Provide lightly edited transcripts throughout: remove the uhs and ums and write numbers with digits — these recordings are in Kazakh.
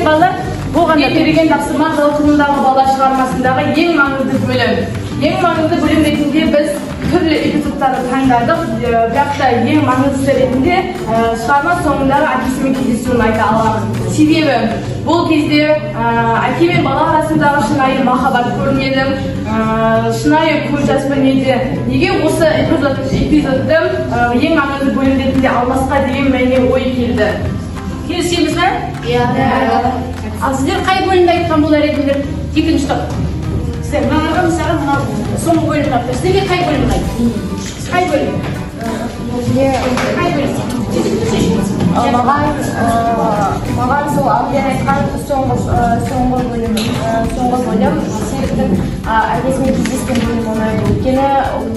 Демек балдар бұған берген тапсырма жол турындағы бала шығармасындағы ең маңызды бөлім. Ең маңызды бөлім ретінде біз түрлі эпизодтарды таңдадық, бірақ та ең маңыздысы ретінде шығарма соңындағы әкесімен кездесуін айта аламын. Себебі бұл кезде әке мен бала арасындағы шынайы махаббат көрінеді, шынайы көз жас білінеді. Неге осы эпизодты ең маңызды бөлім ретінде алмасқа деген мәне ой келді? Келісеміз бе? Иә. Ал сіздер қай бөлімді айтқан болар едіңдер? Екінші топ. Сіздер маған мысалы соңғы бөлім тапты. Сіздерге қай бөлім айтты? Қай бөлім? Қай бөлім? Маған сол алдымен айтқан соңғы бөлім Серіктің әкесімен кездескен бөлім ұнайды. Өйткені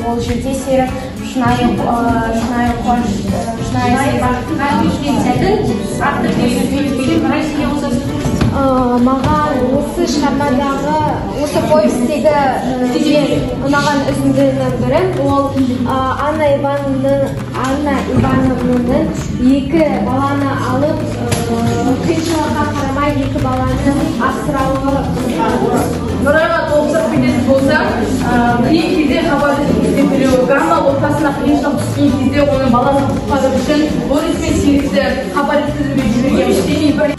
ол жерде Серік шынайы маған осы шығармадағы, осы повестегі ұнаған үзіндінің бірі ол Анна Ивановнаның екі баланы алып, қиыншылыққа қарамай екі баланы асырауы. Нұрайға толықсақ бедесі болса, қиын кезде хабарды теңізде білуі, гамма ортасына қиыншылық түскен кезде оның баласын құтқару үшін Борис пен Серікті хабар еткізуге жіберген.